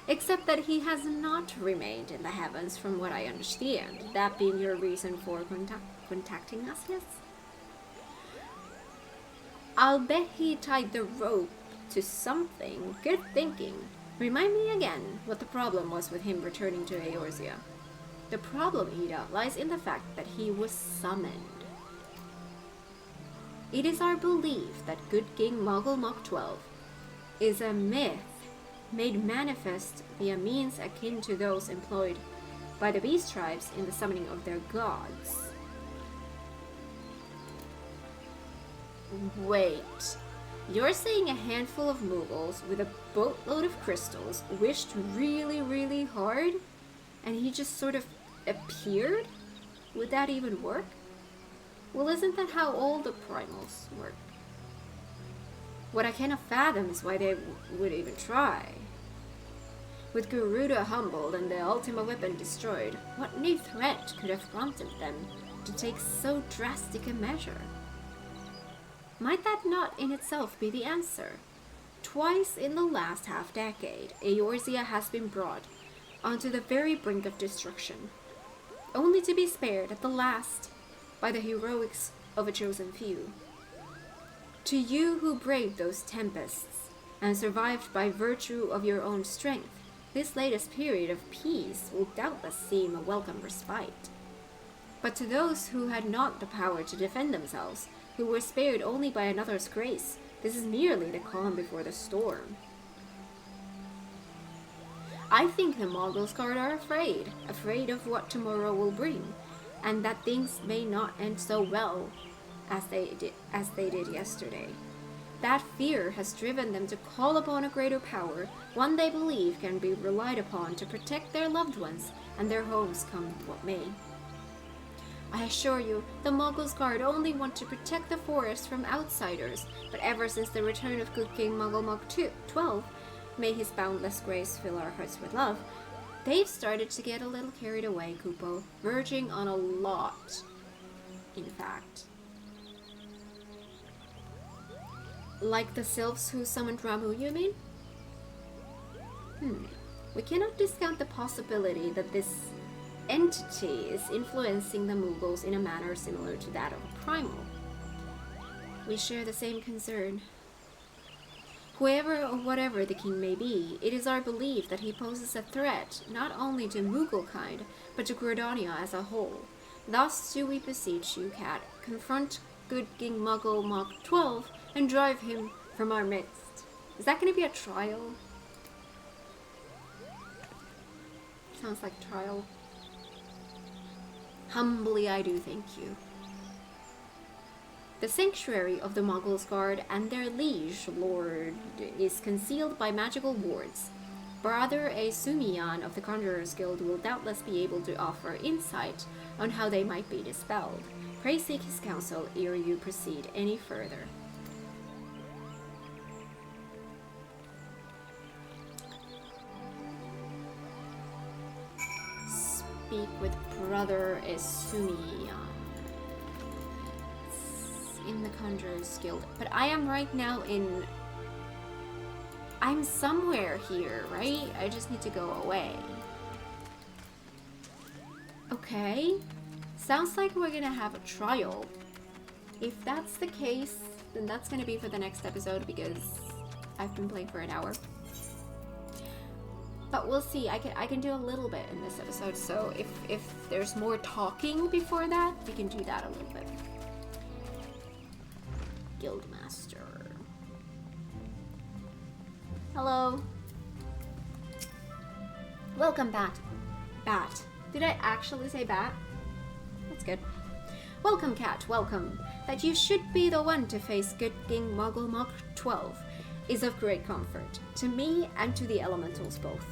Except that he has not remained in the heavens from what I understand, that being your reason for contacting us, yes? I'll bet he tied the rope to something. Good thinking. Remind me again what the problem was with him returning to Eorzea. The problem, Ida, lies in the fact that he was summoned. It is our belief that good King Moggle Mok 12 is a myth made manifest via means akin to those employed by the beast tribes in the summoning of their gods. Wait, you're saying a handful of Moogles with a boatload of crystals wished really, really hard, and he just sort of appeared? Would that even work? Well, isn't that how all the primals work? What I cannot fathom is why they would even try. With Garuda humbled and the ultima weapon destroyed, what new threat could have prompted them to take so drastic a measure? Might that not in itself be the answer? Twice in the last half-decade, Eorzea has been brought onto the very brink of destruction, only to be spared at the last by the heroics of a chosen few. To you who braved those tempests and survived by virtue of your own strength, this latest period of peace will doubtless seem a welcome respite. But to those who had not the power to defend themselves, who were spared only by another's grace, this is merely the calm before the storm. I think the Moggles Guard are afraid of what tomorrow will bring, and that things may not end so well as they did yesterday. That fear has driven them to call upon a greater power, one they believe can be relied upon to protect their loved ones and their homes come what may. I assure you, the Muggles Guard only want to protect the forest from outsiders, but ever since the return of good King Muggle 12, may his boundless grace fill our hearts with love, they've started to get a little carried away, Kupo, verging on a lot, in fact. Like the sylphs who summoned Ramu, you mean? We cannot discount the possibility that this entity is influencing the Muggles in a manner similar to that of a primal. We share the same concern. Whoever or whatever the king may be, it is our belief that he poses a threat not only to Mugglekind, but to Gridania as a whole. Thus do we beseech you, Cat, confront good King Muggle Mach 12 and drive him from our midst. Is that going to be a trial? Sounds like trial. Humbly I do thank you. The sanctuary of the Muggles Guard and their liege lord is concealed by magical wards. Brother Sumiyan of the Conjurers Guild will doubtless be able to offer insight on how they might be dispelled. Pray seek his counsel ere you proceed any further. Speak with Brother Sumiyan in the Conjurers Guild. But I am right now in... I'm somewhere here, right? I just need to go away. Okay. Sounds like we're gonna have a trial. If that's the case, then that's gonna be for the next episode because I've been playing for an hour. But we'll see. I can do a little bit in this episode, so if there's more talking before that, we can do that a little bit. Guildmaster. Hello. Welcome, Bat. Bat. Did I actually say Bat? That's good. Welcome, Cat. Welcome. That you should be the one to face good King Muggle Mach 12 is of great comfort to me and to the elementals both.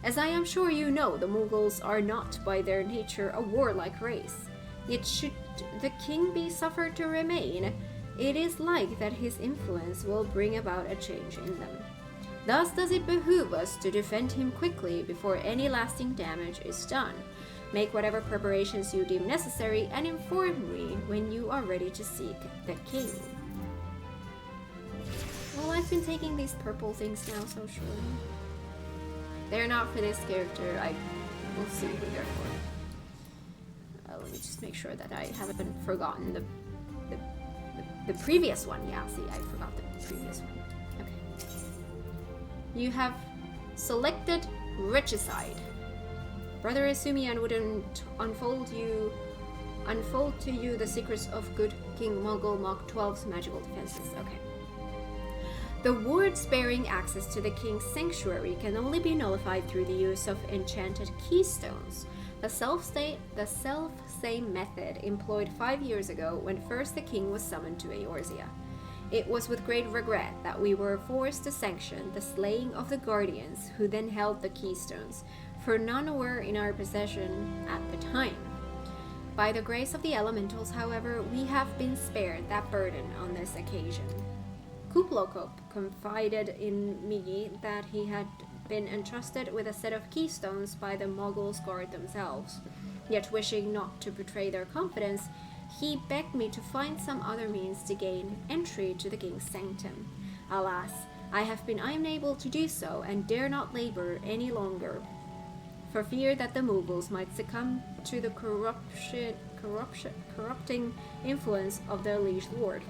As I am sure you know, the Muggles are not by their nature a warlike race. Yet should the king be suffered to remain, it is like that his influence will bring about a change in them. Thus does it behoove us to defend him quickly before any lasting damage is done. Make whatever preparations you deem necessary and inform me when you are ready to seek the king. Well, I've been taking these purple things now, so sure. They're not for this character. I will see who they're for. Let me just make sure that I haven't forgotten the previous one. Yeah, see, I forgot the previous one. Okay. You have selected Richicide. Brother Sumiyan wouldn't unfold to you the secrets of good King Muggle Mach 12's magical defenses. Okay. The wards bearing access to the king's sanctuary can only be nullified through the use of enchanted keystones. The self-same method employed 5 years ago when first the king was summoned to Eorzea. It was with great regret that we were forced to sanction the slaying of the guardians who then held the keystones, for none were in our possession at the time. By the grace of the elementals, however, we have been spared that burden on this occasion. Kuplokop confided in me that he had been entrusted with a set of keystones by the Muggles Guard themselves. Yet wishing not to betray their confidence, he begged me to find some other means to gain entry to the king's sanctum. Alas, I have been unable to do so and dare not labor any longer, for fear that the Muggles might succumb to the corrupting influence of their liege lord.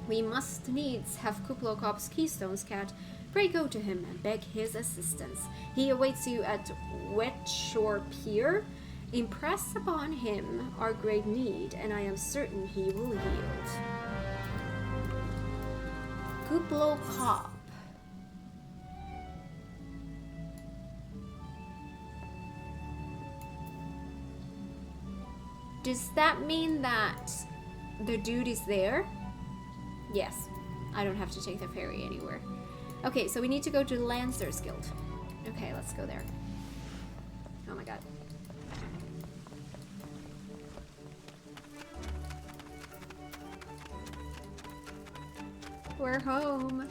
We must needs have Kuplokop's keystones, Cat. Pray go to him and beg his assistance. He awaits you at Wetshore Pier. Impress upon him our great need, and I am certain he will yield. Kuplokop. Does that mean that the dude is there? Yes. I don't have to take the ferry anywhere. Okay, so we need to go to Lancer's Guild. Okay, let's go there. Oh my god. We're home.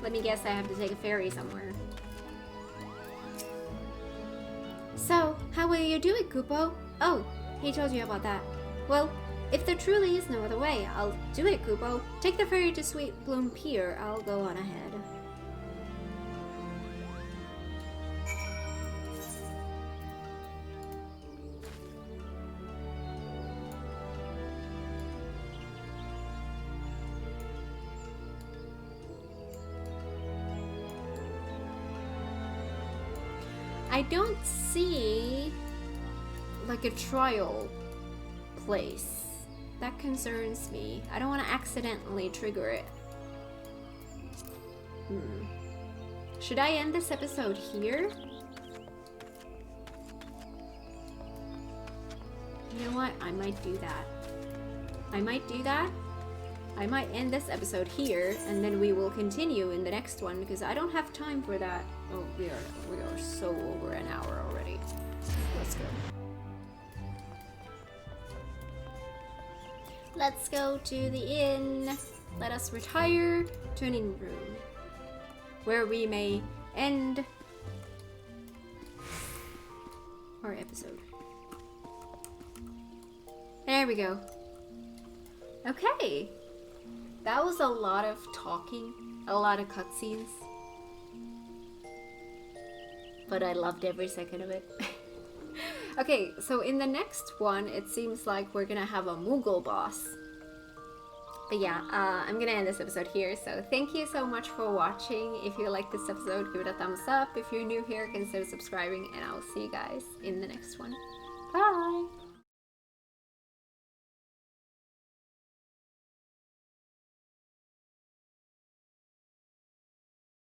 Let me guess, I have to take a ferry somewhere. So, how will you do it, Kupo? Oh, he told you about that. Well, if there truly is no other way, I'll do it, Kupo. Take the ferry to Sweet Bloom Pier. I'll go on ahead. I don't see like a trial place. That concerns me. I don't want to accidentally trigger it. Should I end this episode here? You know what? I might do that. I might do that. I might end this episode here, and then we will continue in the next one, because I don't have time for that. Oh, we are so over an hour already. Let's go. Let's go to the inn. Let us retire to an inn room, where we may end our episode. There we go. Okay. That was a lot of talking, a lot of cutscenes. But I loved every second of it. Okay, so in the next one, it seems like we're gonna have a Moogle boss. But yeah, I'm gonna end this episode here. So thank you so much for watching. If you liked this episode, give it a thumbs up. If you're new here, consider subscribing, and I'll see you guys in the next one. Bye!